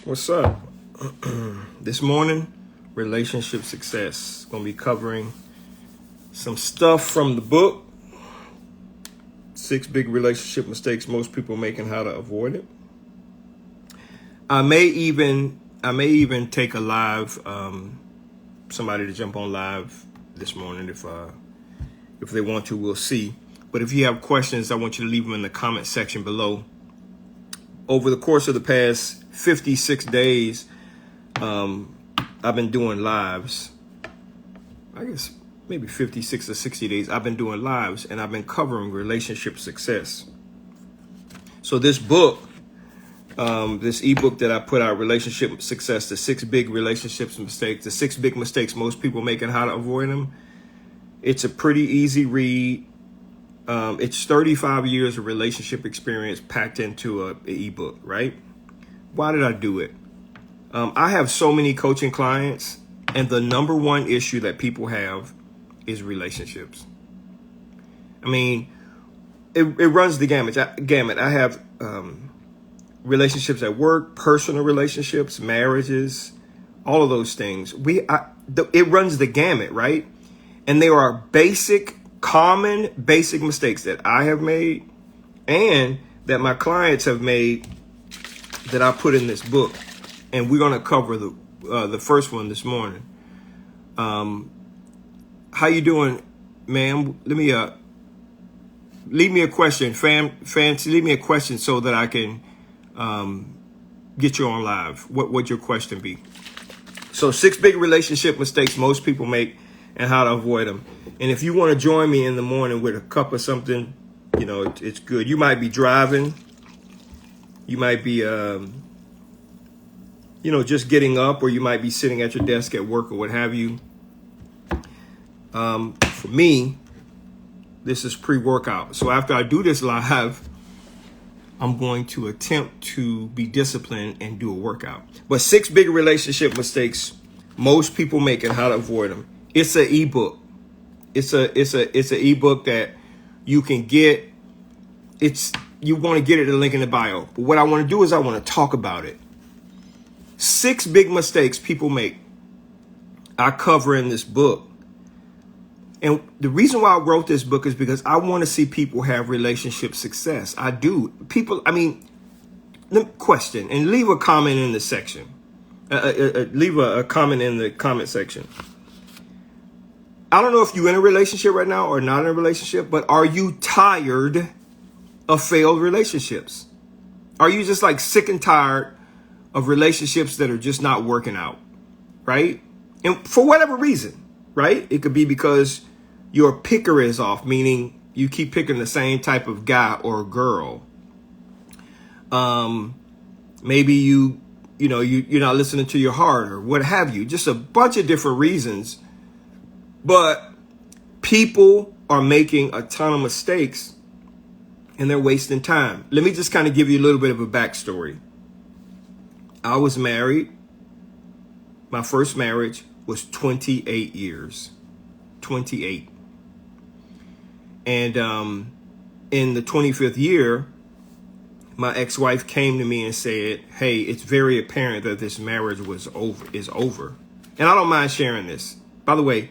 What's up? This morning, relationship success. Going to be covering some stuff from the book, 6 Big Relationship Mistakes Most People Make and How to Avoid It. I may even take a live, somebody to jump on live this morning if they want to. We'll see. But if you have questions, I want you to leave them in the comment section below. Over the course of the past 56 days, I've been doing lives. I guess maybe 56 or 60 days. I've been doing lives and I've been covering relationship success. So this book, this ebook that I put out, Relationship Success, the 6 Big Relationships Mistakes, the 6 Big Mistakes Most People Make and How to Avoid Them. It's a pretty easy read. It's 35 years of relationship experience packed into an ebook, right? Why did I do it? I have so many coaching clients, and the number one issue that people have is relationships. I mean, it runs the gamut. I have relationships at work, personal relationships, marriages, all of those things. It runs the gamut, right? And there are common basic mistakes that I have made and that my clients have made that I put in this book. And we're going to cover the first one this morning. How you doing, ma'am? Let me leave me a question, fancy. Leave me a question so that I can get you on live. What would your question be? So 6 big relationship mistakes most people make and how to avoid them. And if you want to join me in the morning with a cup of something, it's good. You might be driving. You might be, just getting up, or you might be sitting at your desk at work or what have you. For me, this is pre-workout. So after I do this live, I'm going to attempt to be disciplined and do a workout. But 6 big relationship mistakes most people make and how to avoid them. It's an ebook. It's an ebook that you can get. You want to get it at the link in the bio. But what I want to do is I want to talk about it. 6 big mistakes people make. I cover in this book. And the reason why I wrote this book is because I want to see people have relationship success. I do. Question and leave a comment in the section. Leave a comment in the comment section. I don't know if you're in a relationship right now or not in a relationship, but are you tired of failed relationships? Are you just like sick and tired of relationships that are just not working out, right? And for whatever reason, right? It could be because your picker is off, meaning you keep picking the same type of guy or girl. Maybe you're not listening to your heart or what have you. Just a bunch of different reasons. But people are making a ton of mistakes and they're wasting time. Let me just kind of give you a little bit of a backstory. I was married. My first marriage was 28 years. 28. And in the 25th year, my ex-wife came to me and said, "Hey, it's very apparent that this marriage is over." And I don't mind sharing this. By the way,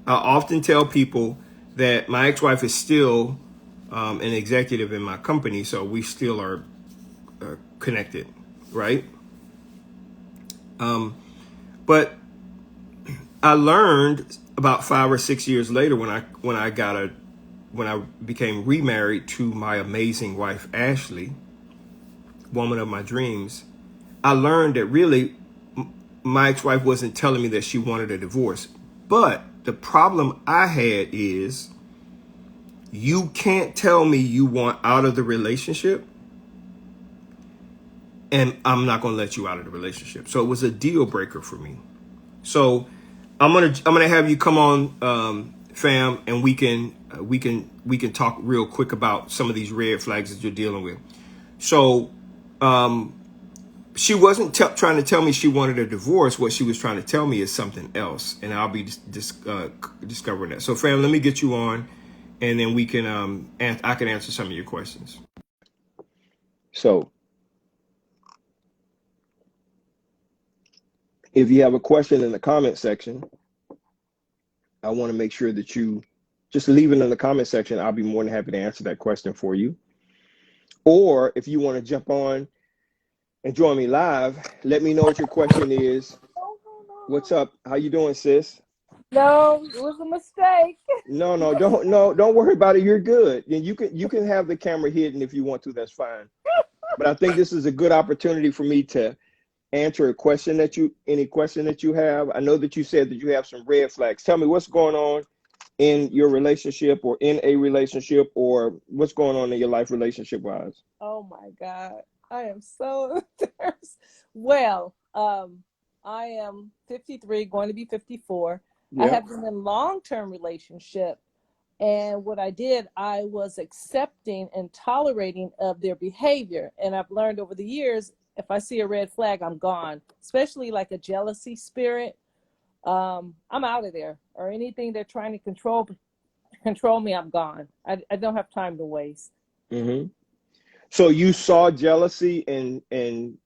I often tell people that my ex-wife is still an executive in my company, so we still are connected, right? But I learned about 5 or 6 years later when I became remarried to my amazing wife Ashley, woman of my dreams. I learned that really my ex-wife wasn't telling me that she wanted a divorce, but the problem I had is you can't tell me you want out of the relationship and I'm not going to let you out of the relationship. So it was a deal breaker for me. So I'm going to have you come on, fam, and we can talk real quick about some of these red flags that you're dealing with. So, she wasn't trying to tell me she wanted a divorce. What she was trying to tell me is something else, and I'll be discovering that. So, fam, let me get you on, and then we can I can answer some of your questions. So, If you have a question in the comment section, I want to make sure that you just leave it in the comment section. I'll be more than happy to answer that question for you. Or if you want to jump on and join me live, let me know what your question is. What's up? How you doing, sis? No, it was a mistake. Don't worry about it. You're good. And you can have the camera hidden if you want to. That's fine. But I think this is a good opportunity for me to answer any question that you have. I know that you said that you have some red flags. Tell me what's going on in your relationship or in a relationship, or what's going on in your life relationship wise. Oh my God. I am so embarrassed. Well, I am 53, going to be 54. I Yeah. have been in long-term relationship. And what I did, I was accepting and tolerating of their behavior. And I've learned over the years, if I see a red flag, I'm gone, especially like a jealousy spirit. I'm out of there, or anything they're trying to control me, I'm gone. I don't have time to waste. Mm-hmm. So you saw jealousy and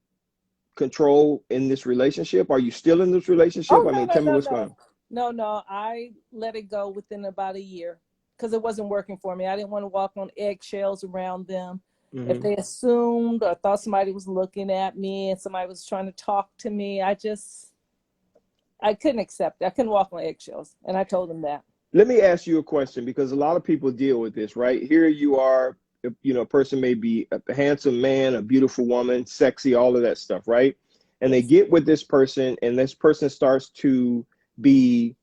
control in this relationship. Are you still in this relationship? Oh, I no, mean, no, tell me no, what's going no. on. No. I let it go within about a year because it wasn't working for me. I didn't want to walk on eggshells around them. If Mm-hmm. they assumed or thought somebody was looking at me and somebody was trying to talk to me, I couldn't accept it. I couldn't walk on eggshells. And I told them that. Let me ask you a question, because a lot of people deal with this, right? Here you are, a person may be a handsome man, a beautiful woman, sexy, all of that stuff, right? And they Yes. get with this person, and this person starts to be,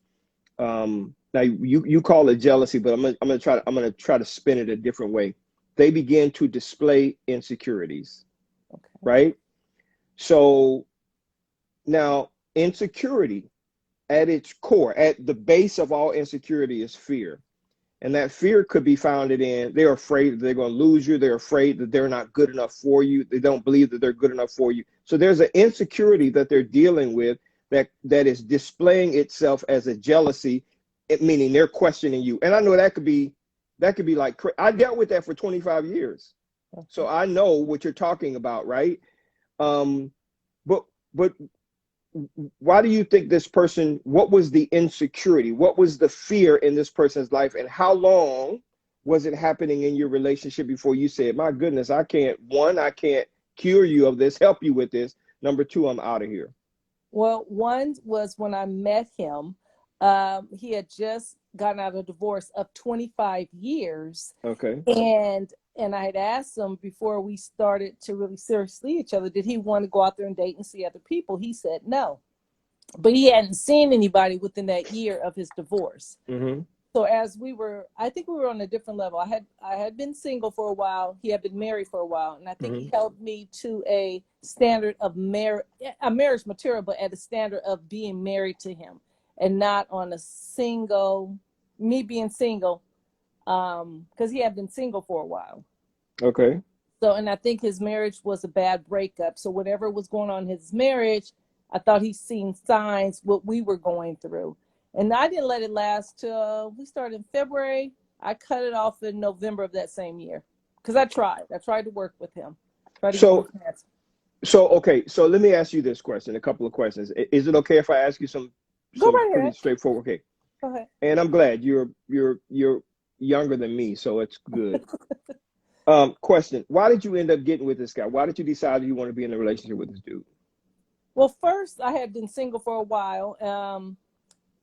now you call it jealousy, but I'm gonna try to spin it a different way. They begin to display insecurities, Okay. right? So now insecurity, at its core, at the base of all insecurity, is fear. And that fear could be founded in they're afraid that they're going to lose you. They're afraid that they're not good enough for you. They don't believe that they're good enough for you. So there's an insecurity that they're dealing with that is displaying itself as a jealousy, meaning they're questioning you. And I know that could be like, I dealt with that for 25 years. So Okay. I know what you're talking about, right? Um, but but why do you think this person, what was the insecurity, what was the fear in this person's life, and how long was it happening in your relationship before you said, my goodness, I can't cure you of this, help you with this, number two, I'm out of here? Well, one was when I met him. He had just gotten out of a divorce of 25 years. Okay. And I had asked him before we started to really seriously each other, did he want to go out there and date and see other people? He said no. But he hadn't seen anybody within that year of his divorce. Mm-hmm. So I think we were on a different level. I had been single for a while. He had been married for a while, and I think Mm-hmm. he held me to a standard of a marriage material, but at a standard of being married to him, and not on me being single, because he had been single for a while. Okay. So, and I think his marriage was a bad breakup. So whatever was going on in his marriage, I thought he's seen signs what we were going through. And I didn't let it last till we started in February. I cut it off in November of that same year because I tried. I tried to work with him, try to give him so a chance. okay, so let me ask you this question, a couple of questions. Is it okay if I ask you Go some right pretty ahead. straightforward? Okay. Go ahead. And I'm glad you're younger than me, so it's good. Question: why did you end up getting with this guy? Why did you decide you want to be in a relationship with this dude? Well, first I had been single for a while.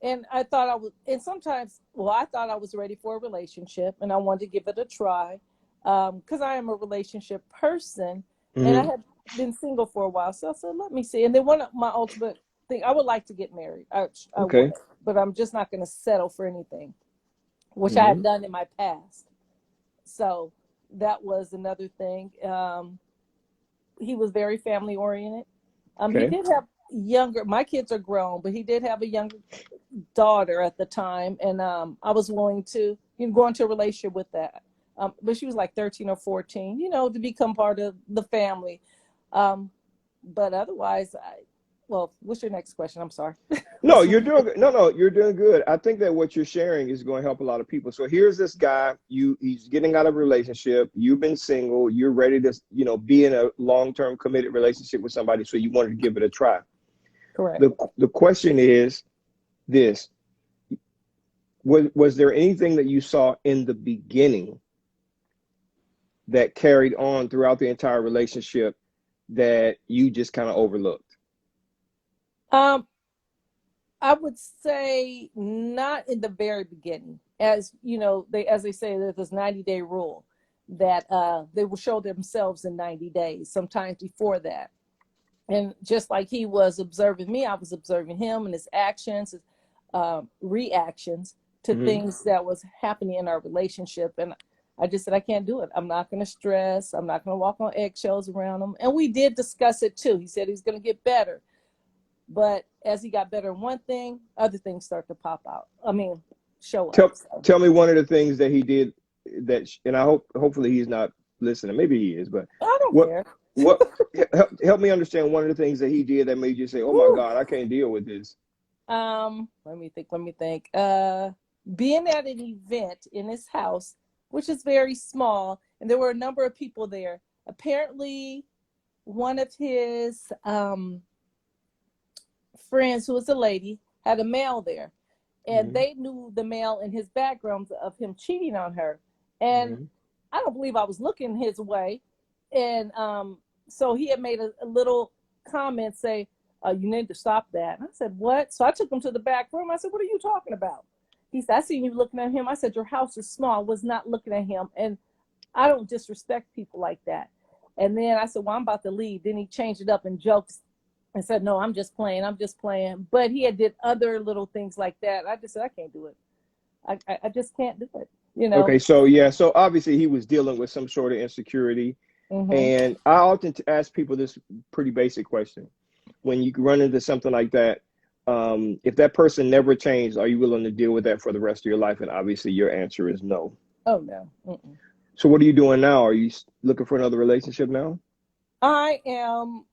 And I thought I was, and sometimes, well, I thought I was ready for a relationship and I wanted to give it a try because I am a relationship person and I Mm-hmm. had been single for a while. So I said, let me see. And then one of my ultimate thing, I would like to get married. I would, Okay. but I'm just not going to settle for anything, which I had Mm-hmm. done in my past. So that was another thing. He was very family oriented. He Okay. did have my kids are grown, but he did have a younger daughter at the time, and I was willing to go into a relationship with that. But she was like 13 or 14, to become part of the family. Um, but otherwise, well, what's your next question? I'm sorry. No, you're doing good. No, you're doing good. I think that what you're sharing is going to help a lot of people. So here's this guy, he's getting out of a relationship. You've been single. You're ready to, be in a long-term committed relationship with somebody. So you wanted to give it a try. Correct. The question is this: was there anything that you saw in the beginning that carried on throughout the entire relationship that you just kind of overlooked? Um, I would say not in the very beginning. As you know, as they say, there's this 90-day rule that they will show themselves in 90 days, sometimes before that. And just like he was observing me, I was observing him and his actions, his reactions to things that was happening in our relationship. And I just said, I can't do it. I'm not going to stress. I'm not going to walk on eggshells around him. And we did discuss it too. He said he's going to get better. But as he got better in one thing, other things start to pop out. I mean, show up. Tell me one of the things that he did and I hopefully he's not listening. Maybe he is, but I don't care. Help me understand one of the things that he did that made you say, "Oh my God, I can't deal with this." Let me think. Being at an event in his house, which is very small, and there were a number of people there. Apparently, one of his friends, who was a lady, had a male there, and they knew the male and his background of him cheating on her. And I don't believe I was looking his way, and so he had made a little comment, say, "You need to stop that." And I said, "What?" So I took him to the back room. I said, "What are you talking about?" He said, "I seen you looking at him." I said, "Your house is small." I was not looking at him, and I don't disrespect people like that. And then I said, "Well, I'm about to leave." Then he changed it up and joked and said, "No, I'm just playing. But he had did other little things like that. I just said, I can't do it. I just can't do it. Okay, so obviously he was dealing with some sort of insecurity. And I often ask people this pretty basic question: when you run into something like that, if that person never changed, are you willing to deal with that for the rest of your life? And obviously your answer is no. Oh, no. So what are you doing now? Are you looking for another relationship now? I am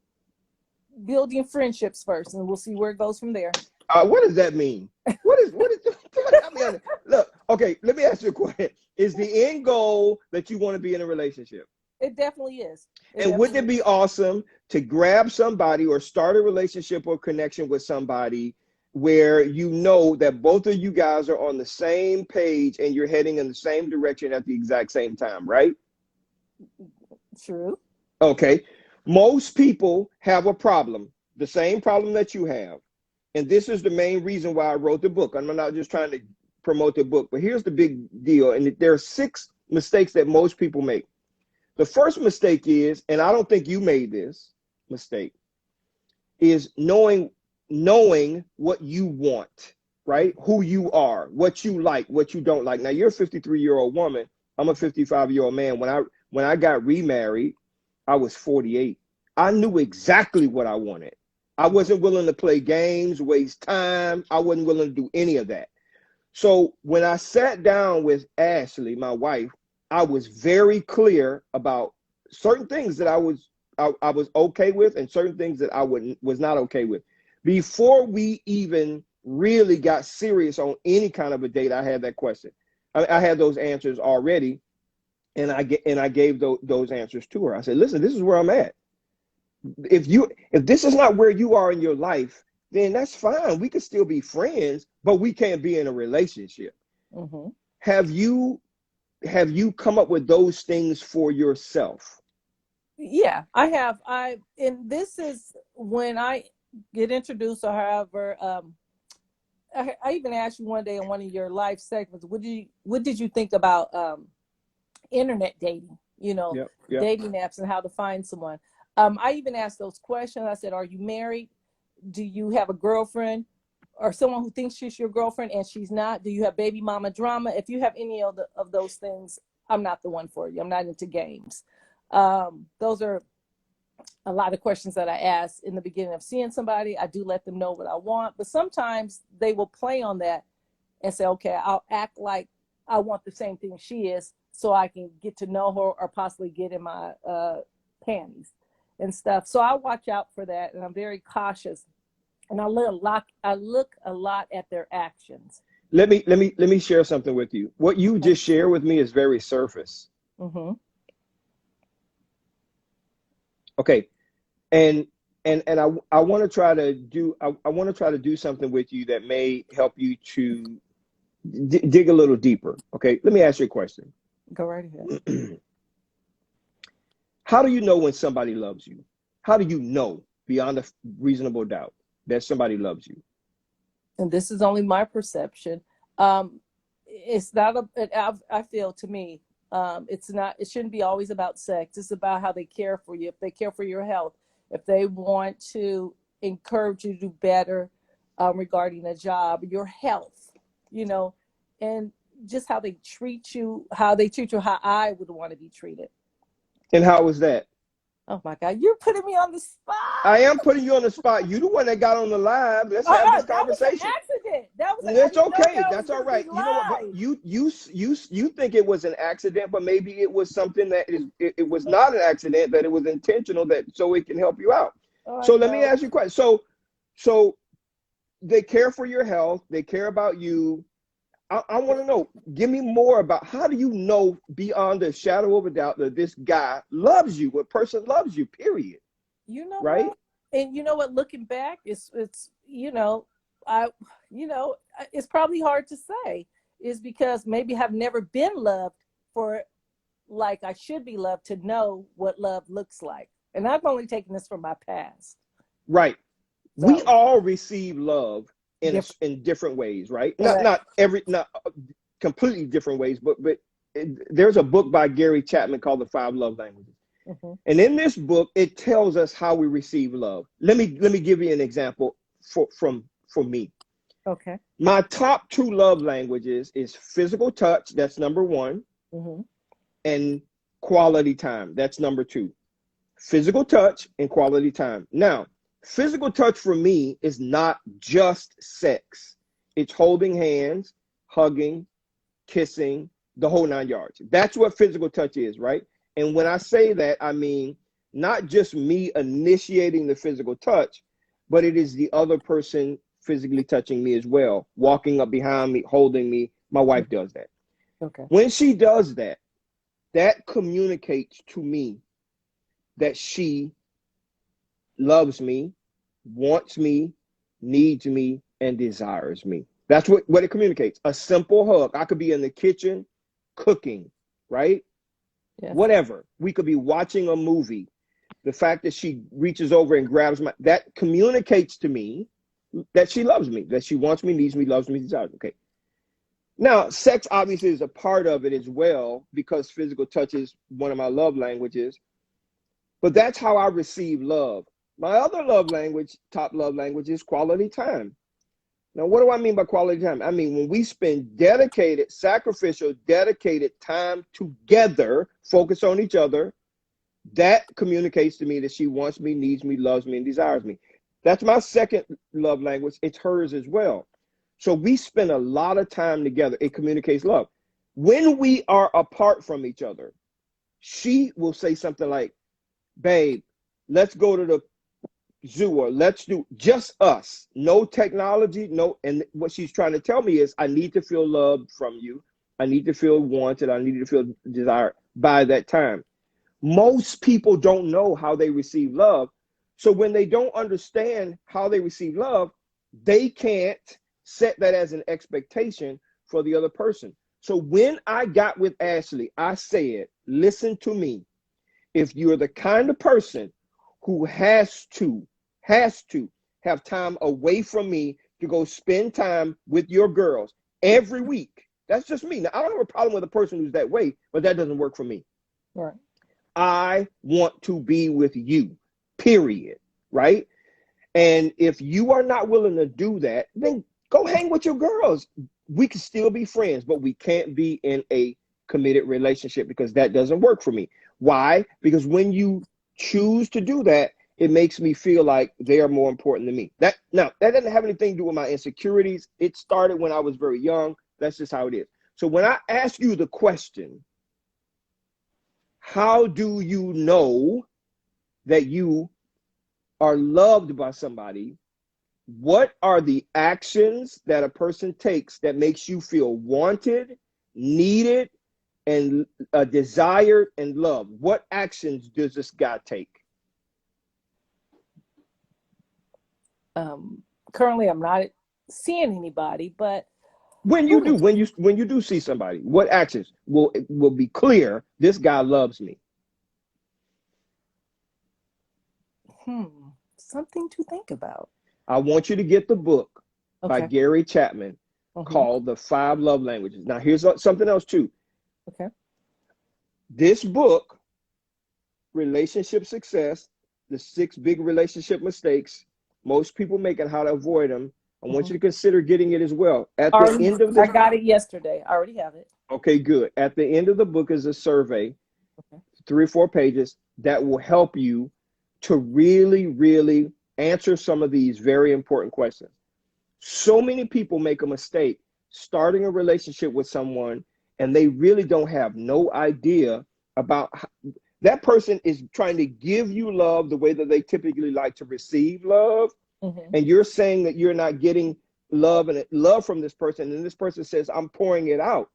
building friendships first, and we'll see where it goes from there. What does that mean? What is I mean, look, okay, let me ask you a question. Is the end goal that you want to be in a relationship? It definitely is. And wouldn't it be awesome to grab somebody or start a relationship or connection with somebody where you know that both of you guys are on the same page and you're heading in the same direction at the exact same time, right? True. Okay. Most people have a problem, the same problem that you have. And this is the main reason why I wrote the book. I'm not just trying to promote the book, but here's the big deal. And there are 6 mistakes that most people make. The first mistake is, and I don't think you made this mistake, is knowing what you want, right? Who you are, what you like, what you don't like. Now, you're a 53-year-old woman. I'm a 55-year-old man. When I got remarried, I was 48. I knew exactly what I wanted. I wasn't willing to play games, waste time. I wasn't willing to do any of that. So when I sat down with Ashley, my wife, I was very clear about certain things that I was okay with and certain things that I was not okay with. Before we even really got serious on any kind of a date, I had that question. I had those answers already, and I gave those answers to her. I said, "Listen, this is where I'm at. If this is not where you are in your life, then that's fine. We could still be friends, but we can't be in a relationship." Have you come up with those things for yourself? Yeah, I have. And this is when I get introduced, or however, I even asked you one day in one of your live segments, what did you think about internet dating? Yep. Dating apps and how to find someone. I even asked those questions. I said, "Are you married? Do you have a girlfriend or someone who thinks she's your girlfriend and she's not? Do you have baby mama drama? If you have any of those things, I'm not the one for you. I'm not into games." Those are a lot of questions that I ask in the beginning of seeing somebody. I do let them know what I want, but sometimes they will play on that and say, "Okay, I'll act like I want the same thing she is so I can get to know her or possibly get in my panties and stuff." So I watch out for that, and I'm very cautious. And I look a lot at their actions. Let me share something with you. What you just shared with me is very surface. Okay. And I want to try to do I want to try to do something with you that may help you to dig a little deeper. Okay, let me ask you a question. Go right ahead. How do you know when somebody loves you? How do you know beyond a reasonable doubt that somebody loves you? And this is only my perception. It's not I feel, to me, it's not, it shouldn't be always about sex. It's about how they care for you. If they care for your health, if they want to encourage you to do better, regarding a job, your health, you know, and just how they treat you, how I would want to be treated. And how was that? Oh my God, you're putting me on the spot. I am putting you on the spot. You the one that got on the live. Let's Oh, have this that was an conversation. accident. That's okay. That was That's all going to be right. You know what? But live. you think it was an accident, but maybe it was something that it was not an accident. That it was intentional. That so it can help you out. Oh, So I let me know. ask you a question. So they care for your health. They care about you. I want to know. Give me more about how do you know beyond a shadow of a doubt that this guy loves you? A person loves you. Period. You know Right? what? And you know what? Looking back, it's I it's probably hard to say. Is because maybe I've never been loved for like I should be loved to know what love looks like. And I've only taken this from my past. Right. We So all receive love different. in different ways, right? Correct. Not completely different ways, but there's a book by Gary Chapman called The Five Love Languages. Mm-hmm. And in this book, it tells us how we receive love. Let me give you an example for me. Okay. My top two love languages is physical touch, that's number one, Mm-hmm. and quality time, that's number two. Physical touch and quality time. Now, physical touch for me is not just sex. It's holding hands, hugging, kissing, the whole 9 yards. That's what physical touch is, right? And when I say that, I mean not just me initiating the physical touch, but it is the other person physically touching me as well, walking up behind me, holding me. My wife does that. Okay. When she does that, that communicates to me that she loves me, wants me, needs me, and desires me. That's what it communicates. A simple hug. I could be in the kitchen cooking, right? Yes. Whatever. We could be watching a movie. The fact that she reaches over and grabs that communicates to me that she loves me, that she wants me, needs me, loves me, desires me. Okay. Now, sex obviously is a part of it as well because physical touch is one of my love languages. But that's how I receive love. My other love language, top love language, is quality time. Now, what do I mean by quality time? I mean, when we spend dedicated, sacrificial, dedicated time together, focus on each other, that communicates to me that she wants me, needs me, loves me, and desires me. That's my second love language. It's hers as well. So we spend a lot of time together. It communicates love. When we are apart from each other, she will say something like, babe, let's go to the zoo, or let's do just us, no technology, no. And what she's trying to tell me is I need to feel loved from you. I need to feel wanted. I need to feel desired by that time. Most people don't know how they receive love. So when they don't understand how they receive love, they can't set that as an expectation for the other person. So when I got with Ashley, I said, listen to me. If you're the kind of person who has to have time away from me to go spend time with your girls every week, that's just me. Now, I don't have a problem with a person who's that way, but that doesn't work for me. Right. I want to be with you, period, right? And if you are not willing to do that, then go hang with your girls. We can still be friends, but we can't be in a committed relationship because that doesn't work for me. Why? Because when you choose to do that, it makes me feel like they are more important than me. That doesn't have anything to do with my insecurities. It started when I was very young. That's just how it is. So when I ask you the question, how do you know that you are loved by somebody? What are the actions that a person takes that makes you feel wanted, needed, and desired and loved? What actions does this guy take? Currently, I'm not seeing anybody, but When you who do, knows? when you do see somebody, what actions will be clear? This guy loves me. Something to think about. I want you to get the book by Okay. Gary Chapman Mm-hmm. called The Five Love Languages. Now, here's something else too. Okay. This book, Relationship Success, the 6 big relationship mistakes most people make and how to avoid them. I want Mm-hmm. you to consider getting it as well. At the Already, end of I this, got it yesterday. I already have it. okay, good. At the end of the book is a survey, Okay. 3 or 4 pages, that will help you to really, really answer some of these very important questions. So many people make a mistake starting a relationship with someone and they really don't have no idea about how, that person is trying to give you love the way that they typically like to receive love, Mm-hmm. and you're saying that you're not getting love from this person, and this person says I'm pouring it out,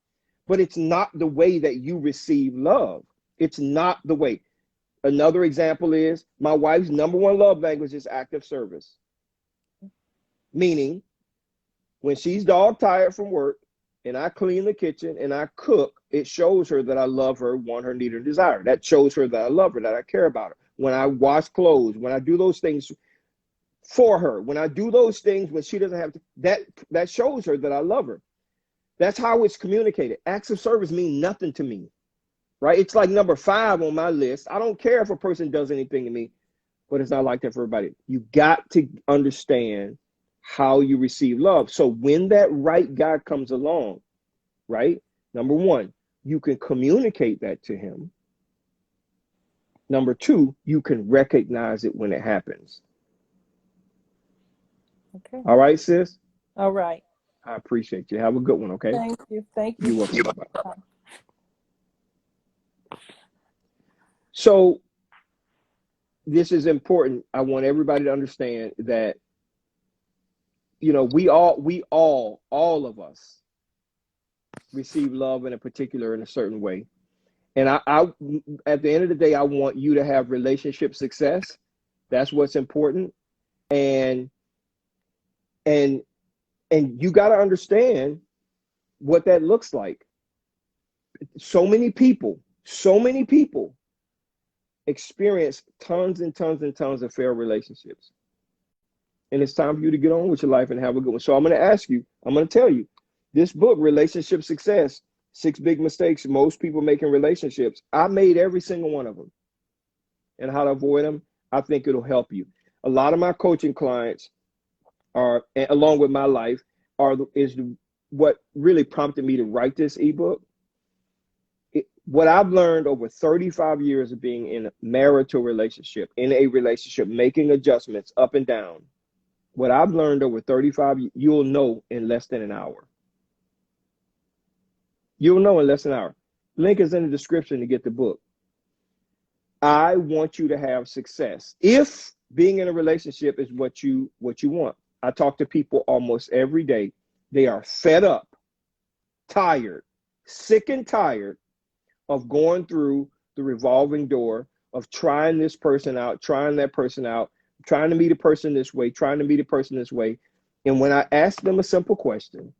but it's not the way that you receive love. It's not the way. Another example is my wife's number one love language is active service, meaning when she's dog tired from work and I clean the kitchen and I cook, it shows her that I love her, want her, need her, desire. That shows her that I love her, that I care about her. When I wash clothes, when I do those things for her, when I do those things when she doesn't have to, that shows her that I love her. That's how it's communicated. Acts of service mean nothing to me, right? It's like number 5 on my list. I don't care if a person does anything to me, but it's not like that for everybody. You got to understand how you receive love. So when that right guy comes along, right? Number 1, you can communicate that to him. Number 2, you can recognize it when it happens. Okay. All right, sis? All right. I appreciate you. Have a good one, okay? Thank you. Thank you. You're welcome. Bye-bye. So this is important. I want everybody to understand that, you know, we all of us receive love in a certain way. And I at the end of the day, I want you to have relationship success. That's what's important. And and you got to understand what that looks like. So many people experience tons and tons and tons of failed relationships. And it's time for you to get on with your life and have a good one. So I'm going to tell you, this book, Relationship Success, 6 Big Mistakes Most People Make in Relationships, I made every single one of them. And how to avoid them, I think it'll help you. A lot of my coaching clients are, along with my life, is what really prompted me to write this ebook. What I've learned over 35 years of being in a marital relationship, in a relationship, making adjustments up and down, what I've learned over 35, you'll know in less than an hour. You'll know in less than an hour. Link is in the description to get the book. I want you to have success. If being in a relationship is what you want. I talk to people almost every day. They are fed up, tired, sick and tired of going through the revolving door of trying this person out, trying that person out, trying to meet a person this way, trying to meet a person this way. And when I ask them a simple question,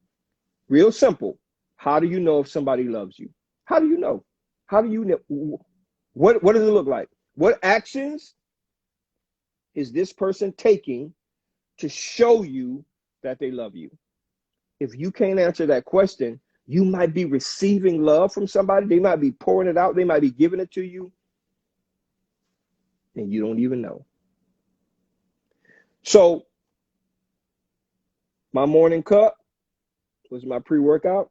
real simple, how do you know if somebody loves you? How do you know? How do you know? What does it look like? What actions is this person taking to show you that they love you? If you can't answer that question, you might be receiving love from somebody. They might be pouring it out. They might be giving it to you, and you don't even know. So my morning cup was my pre-workout.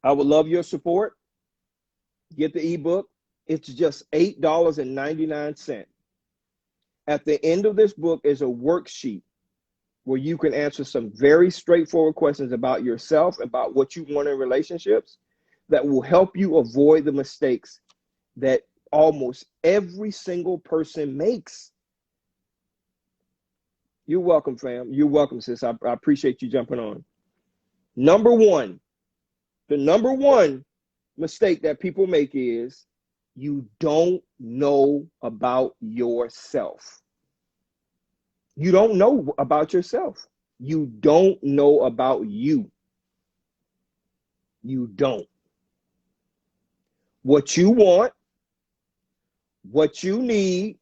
I would love your support. Get the ebook. It's just $8.99. At the end of this book is a worksheet where you can answer some very straightforward questions about yourself, about what you want in relationships, that will help you avoid the mistakes that almost every single person makes. You're welcome, fam. You're welcome, sis. I appreciate you jumping on. The number one mistake that people make is you don't know about yourself. You don't know about yourself. You don't know about you. You don't. What you want, what you need,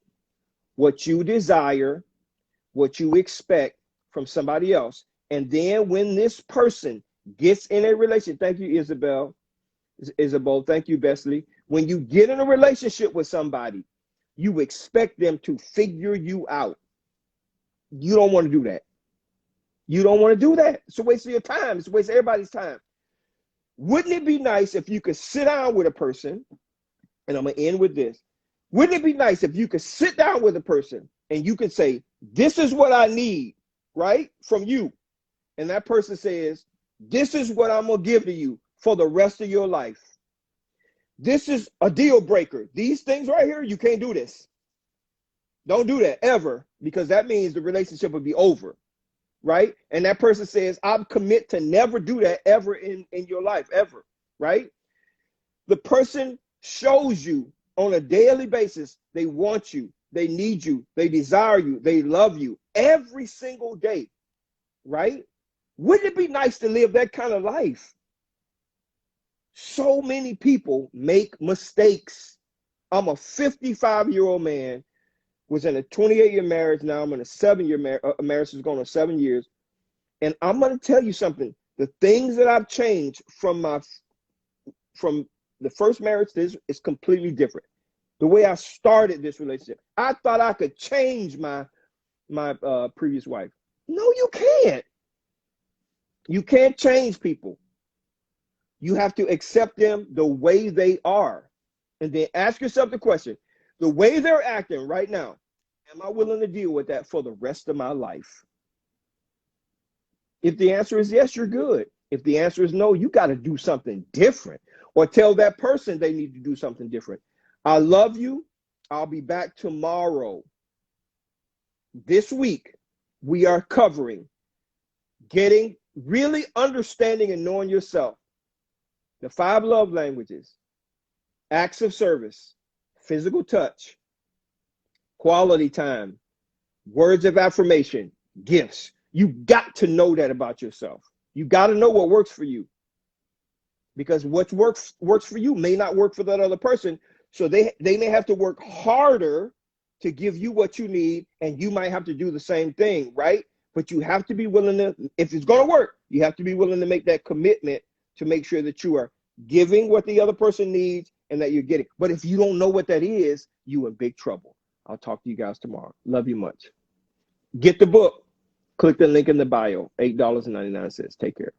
what you desire, what you expect from somebody else. And then when this person gets in a relationship, thank you, Isabel. Thank you, Besley. When you get in a relationship with somebody, you expect them to figure you out. You don't want to do that. You don't want to do that. It's a waste of your time. It's a waste of everybody's time. Wouldn't it be nice if you could sit down with a person, and I'm going to end with this. Wouldn't it be nice if you could sit down with a person and you could say, this is what I need, right, from you. And that person says, this is what I'm going to give to you for the rest of your life. This is a deal breaker. These things right here, you can't do this. Don't do that ever, because that means the relationship will be over, right? And that person says, I'm commit to never do that ever in your life, ever, right? The person shows you on a daily basis they want you, they need you, they desire you, they love you every single day, right? Wouldn't it be nice to live that kind of life? So many people make mistakes. I'm a 55-year-old man, was in a 28-year marriage. Now I'm in a 7-year marriage. Is going on 7 years. And I'm going to tell you something. The things that I've changed from the first marriage to this is completely different. The way I started this relationship, I thought I could change my previous wife. No, you can't. You can't change people. You have to accept them the way they are. And then ask yourself the question, the way they're acting right now, am I willing to deal with that for the rest of my life? If the answer is yes, you're good. If the answer is no, you got to do something different, or tell that person they need to do something different. I love you. I'll be back tomorrow. This week, we are covering getting really understanding and knowing yourself. The 5 love languages, acts of service, physical touch, quality time, words of affirmation, gifts. You got to know that about yourself. You got to know what works for you, because what works for you may not work for that other person. So they may have to work harder to give you what you need, and you might have to do the same thing, right? But you have to be willing to, if it's going to work, you have to be willing to make that commitment to make sure that you are giving what the other person needs and that you're getting. But if you don't know what that is, you in big trouble. I'll talk to you guys tomorrow. Love you much. Get the book. Click the link in the bio. $8.99. Take care.